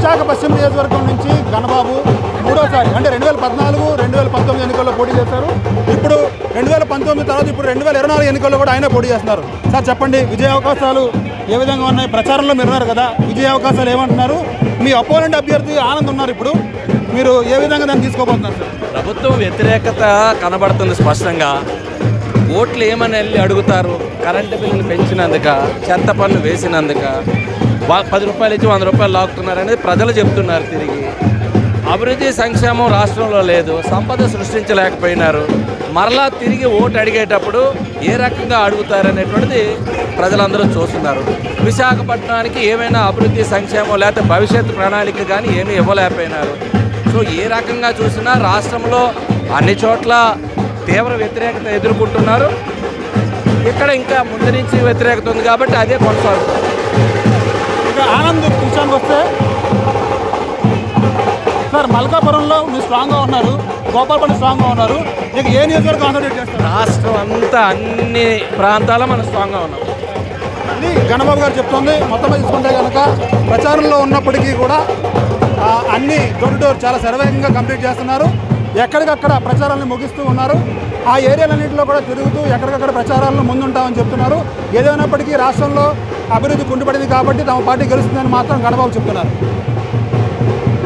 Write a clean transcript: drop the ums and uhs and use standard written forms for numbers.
విశాఖ పశ్చిమ నియోజకవర్గం నుంచి గణబాబు మూడోసారి అంటే 2014, 2019 ఎన్నికల్లో పోటీ చేశారు. ఇప్పుడు 2019 తర్వాత ఇప్పుడు 2024 ఎన్నికల్లో కూడా ఆయన పోటీ చేస్తున్నారు. సార్ చెప్పండి, విజయ అవకాశాలు ఏ విధంగా ఉన్నాయి? ప్రచారంలో మీరు ఉన్నారు కదా, విజయ అవకాశాలు ఏమంటున్నారు? మీ అపోనెంట్ అభ్యర్థి ఆనంద్ ఉన్నారు, ఇప్పుడు మీరు ఏ విధంగా దాన్ని తీసుకోబోతున్నారు సార్? ప్రభుత్వం వ్యతిరేకత కనబడుతుంది స్పష్టంగా. ఓట్లు ఏమని వెళ్ళి అడుగుతారు? కరెంటు బిల్లులు పెంచినందుక, చెత్త పన్ను వేసినందుక, 10 రూపాయలు ఇచ్చి 100 రూపాయలు లాగుతున్నారు అనేది ప్రజలు చెప్తున్నారు. తిరిగి అభివృద్ధి సంక్షేమం రాష్ట్రంలో లేదు, సంపద సృష్టించలేకపోయినారు. మరలా తిరిగి ఓటు అడిగేటప్పుడు ఏ రకంగా అడుగుతారనేటువంటిది ప్రజలందరూ చూస్తున్నారు. విశాఖపట్నానికి ఏమైనా అభివృద్ధి సంక్షేమం లేకపోతే భవిష్యత్తు ప్రణాళిక కానీ ఏమీ ఇవ్వలేకపోయినారు. సో ఏ రకంగా చూసినా రాష్ట్రంలో అన్ని చోట్ల తీవ్ర వ్యతిరేకత ఎదుర్కొంటున్నారు. ఇక్కడ ఇంకా ముందు నుంచి వ్యతిరేకత ఉంది కాబట్టి అదే కొనసాగుతుంది. ఇక ఆనంద్ విషయానికి వస్తే సార్, మల్కాపురంలో మీరు స్ట్రాంగ్గా ఉన్నారు, గోపాలపల్లి స్ట్రాంగ్గా ఉన్నారు. ఇక ఏ నియోజకవర్గం కాన్సన్ట్రేట్ చేస్తారు? రాష్ట్రం అంతా అన్ని ప్రాంతాల్లో మనం స్ట్రాంగ్గా ఉన్నాం. ఇది గణబాబు గారు చెప్తుంది. మొత్తం తీసుకుంటే కనుక ప్రచారంలో ఉన్నప్పటికీ కూడా అన్ని డోర్ టు డోర్ చాలా శరవేగంగా కంప్లీట్ చేస్తున్నారు. ఎక్కడికక్కడ ప్రచారాలను ముగిస్తూ ఉన్నారు. ఆ ఏరియాలన్నింటిలో కూడా తిరుగుతూ ఎక్కడికక్కడ ప్రచారాలను ముందుంటామని చెప్తున్నారు. ఏదైనప్పటికీ రాష్ట్రంలో అభివృద్ధి కుంటుపడింది కాబట్టి తమ పార్టీ గెలుస్తుందని మాత్రం గణబాబు చెప్తున్నారు.